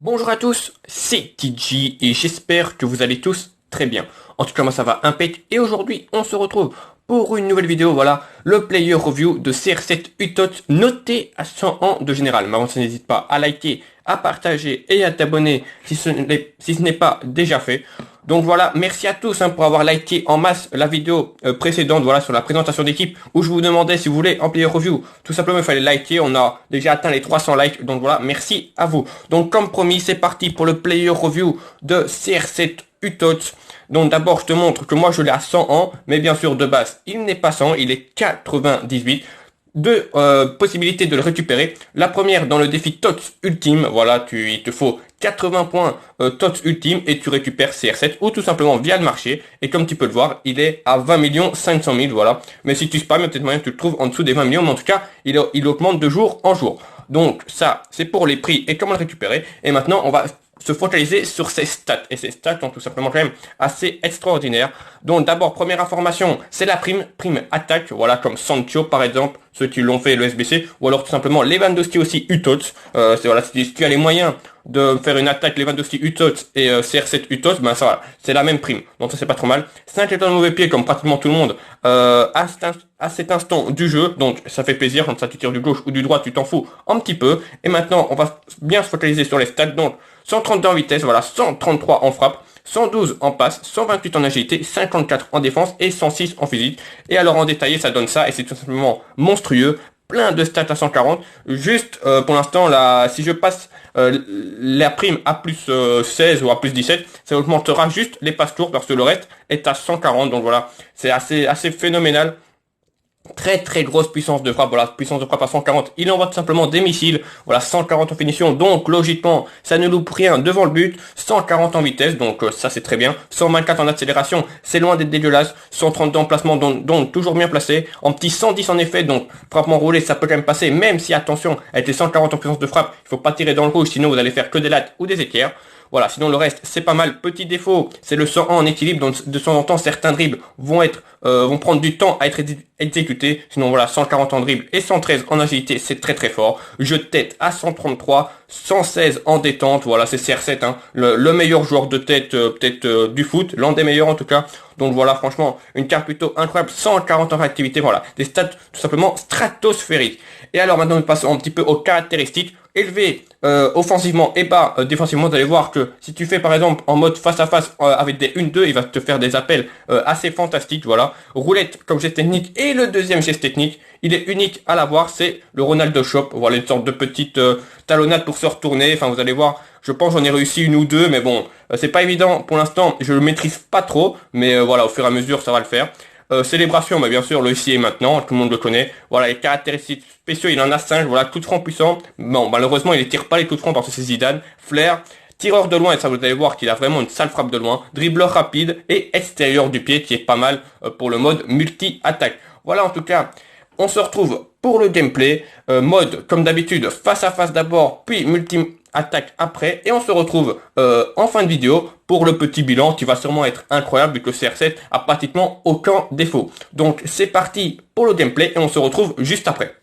Bonjour à tous, c'est TG et j'espère que vous allez tous très bien. En tout cas moi ça va impec et aujourd'hui on se retrouve pour une nouvelle vidéo, voilà, le player review de CR7 UTOT noté à 100 ans de général. Mais avant ça n'hésite pas à liker, à partager et à t'abonner si ce n'est pas déjà fait. Donc voilà, merci à tous pour avoir liké en masse la vidéo précédente, voilà, sur la présentation d'équipe, où je vous demandais si vous voulez en player review. Tout simplement, il fallait liker, on a déjà atteint les 300 likes, donc voilà, merci à vous. Donc comme promis, c'est parti pour le player review de CR7 UTOT. Donc d'abord, je te montre que moi je l'ai à 100 ans, mais bien sûr de base, il n'est pas 100, il est 98. Deux possibilités de le récupérer. La première dans le défi TOTS Ultime, voilà, il te faut 80 points TOTS Ultime et tu récupères CR7 ou tout simplement via le marché. Et comme tu peux le voir, il est à 20 500 000, voilà. Mais si tu spams, il y a peut-être moyen que tu le trouves en dessous des 20 millions, mais en tout cas, il augmente de jour en jour. Donc ça, c'est pour les prix et comment le récupérer. Et maintenant, on va se focaliser sur ses stats. Et ses stats sont tout simplement quand même assez extraordinaires. Donc d'abord, première information, c'est la prime attaque, voilà, comme Sancho par exemple, ceux qui l'ont fait le SBC, ou alors tout simplement Lewandowski aussi UTOT. Voilà, si tu as les moyens de faire une attaque Lewandowski UTOT et CR7 UTOT, ben ça va, c'est la même prime. Donc ça c'est pas trop mal. 5 étoiles de mauvais pied comme pratiquement tout le monde à cet instant du jeu, donc ça fait plaisir, quand ça tu tires du gauche ou du droit, tu t'en fous un petit peu. Et maintenant, on va bien se focaliser sur les stats, donc 132 en vitesse, voilà, 133 en frappe, 112 en passe, 128 en agilité, 54 en défense et 106 en physique. Et alors en détaillé, ça donne ça et c'est tout simplement monstrueux. Plein de stats à 140. Juste pour l'instant, là, si je passe la prime à plus 16 ou à plus 17, ça augmentera juste les passes tours parce que le reste est à 140. Donc voilà, c'est assez phénoménal. Très très grosse puissance de frappe, voilà, puissance de frappe à 140, il envoie tout simplement des missiles, voilà, 140 en finition, donc logiquement, ça ne loupe rien devant le but, 140 en vitesse, donc ça c'est très bien, 124 en accélération, c'est loin d'être dégueulasse, 132 en placement, donc toujours bien placé, en petit 110 en effet, donc frappement roulé, ça peut quand même passer, même si attention, avec les 140 en puissance de frappe, il faut pas tirer dans le rouge, sinon vous allez faire que des lattes ou des équerres. Voilà, sinon le reste c'est pas mal. Petit défaut, c'est le 101 en équilibre, donc de temps en temps certains dribbles vont prendre du temps à être exécutés. Sinon voilà, 140 en dribble et 113 en agilité, c'est très très fort. Jeu de tête à 133, 116 en détente, voilà, c'est CR7, le meilleur joueur de tête peut-être du foot, l'un des meilleurs en tout cas. Donc voilà, franchement, une carte plutôt incroyable, 140 en réactivité, voilà, des stats tout simplement stratosphériques. Et alors maintenant nous passons un petit peu aux caractéristiques. Élevé offensivement et bas défensivement, vous allez voir que si tu fais par exemple en mode face à face avec des 1-2, il va te faire des appels assez fantastiques, voilà. Roulette comme geste technique et le deuxième geste technique, il est unique à l'avoir, c'est le Ronaldo Shop, voilà, une sorte de petite talonnade pour se retourner, enfin vous allez voir, je pense j'en ai réussi une ou deux, mais bon, c'est pas évident pour l'instant, je le maîtrise pas trop, mais voilà, au fur et à mesure ça va le faire. Célébration, bah bien sûr, le ici et maintenant, tout le monde le connaît. Voilà, les caractéristiques spéciaux, il en a 5, voilà, coup de franc puissant. Bon, malheureusement, il ne tire pas les coups de franc parce que c'est Zidane. Flair, tireur de loin, et ça vous allez voir qu'il a vraiment une sale frappe de loin. Dribbleur rapide et extérieur du pied qui est pas mal pour le mode multi-attaque. Voilà, en tout cas, on se retrouve pour le gameplay. Mode, comme d'habitude, face à face d'abord, puis multi-attaque après. Et on se retrouve en fin de vidéo pour le petit bilan qui va sûrement être incroyable vu que le CR7 a pratiquement aucun défaut. Donc c'est parti pour le gameplay et on se retrouve juste après.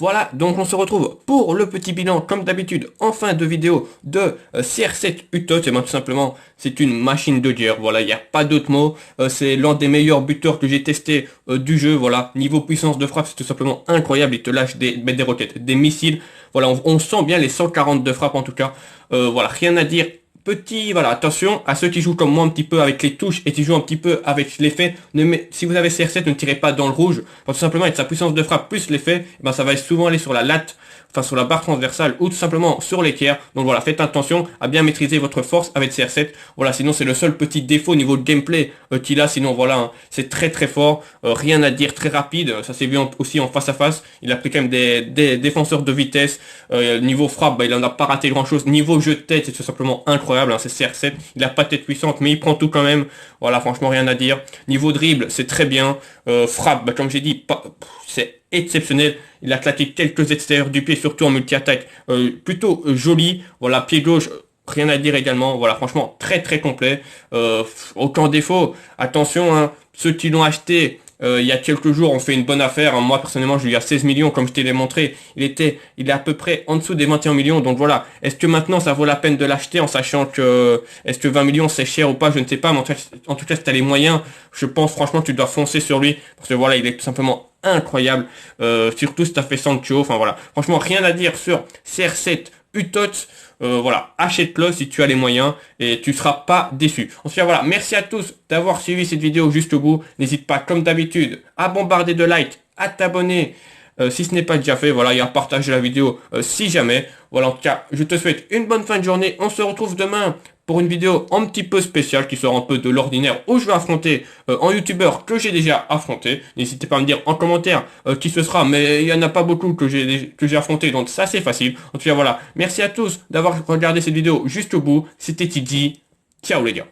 Voilà, donc on se retrouve pour le petit bilan, comme d'habitude, en fin de vidéo de CR7 UTOT. Et ben, tout simplement, c'est une machine de guerre. Voilà, il n'y a pas d'autre mot. C'est l'un des meilleurs buteurs que j'ai testé du jeu. Voilà, niveau puissance de frappe, c'est tout simplement incroyable. Il te lâche des roquettes, des missiles. Voilà, on sent bien les 140 de frappe en tout cas. Voilà, rien à dire. Petit, voilà, attention à ceux qui jouent comme moi un petit peu avec les touches et qui jouent un petit peu avec l'effet. Si vous avez CR7, ne tirez pas dans le rouge. Tout simplement, avec sa puissance de frappe plus l'effet, ben ça va souvent aller sur la latte. enfin sur la barre transversale ou tout simplement sur l'équerre. Donc voilà, faites attention à bien maîtriser votre force avec CR7. Voilà, sinon c'est le seul petit défaut au niveau de gameplay qu'il a. Sinon voilà, hein, c'est très très fort, rien à dire, très rapide. Ça s'est vu aussi en face à face. Il a pris quand même des défenseurs de vitesse. Niveau frappe, bah, il en a pas raté grand chose. Niveau jeu de tête, c'est tout simplement incroyable. Hein, c'est CR7. Il a pas de tête puissante, mais il prend tout quand même. Voilà, franchement rien à dire. Niveau dribble, c'est très bien. Frappe, bah, comme j'ai dit, c'est exceptionnel. Il a claqué quelques extérieurs du pied, surtout en multi-attaque. Plutôt joli. Voilà, pied gauche, rien à dire également. Voilà, franchement, très très complet. Aucun défaut. Attention, hein, ceux qui l'ont acheté il y a quelques jours ont fait une bonne affaire. Hein. Moi, personnellement, je lui ai à 16 millions, comme je t'ai montré. Il est à peu près en dessous des 21 millions. Donc voilà. Est-ce que maintenant, ça vaut la peine de l'acheter en sachant que, est-ce que 20 millions, c'est cher ou pas? Je ne sais pas. Mais en tout cas, si tu as les moyens, je pense franchement, tu dois foncer sur lui. Parce que voilà, il est tout simplement incroyable. Surtout si tu as fait Sancho. Enfin voilà. Franchement, rien à dire sur CR7 UTOT. Voilà, achète-le si tu as les moyens et tu seras pas déçu. Ensuite, voilà, merci à tous d'avoir suivi cette vidéo jusqu'au bout. N'hésite pas, comme d'habitude, à bombarder de likes, à t'abonner si ce n'est pas déjà fait. Voilà, et à partager la vidéo si jamais. Voilà, en tout cas, je te souhaite une bonne fin de journée. On se retrouve demain pour une vidéo un petit peu spéciale qui sera un peu de l'ordinaire où je vais affronter un youtubeur que j'ai déjà affronté. N'hésitez pas à me dire en commentaire qui ce sera, mais il n'y en a pas beaucoup que j'ai affronté, donc ça c'est facile. En tout cas voilà, merci à tous d'avoir regardé cette vidéo jusqu'au bout. C'était Tiji, ciao les gars.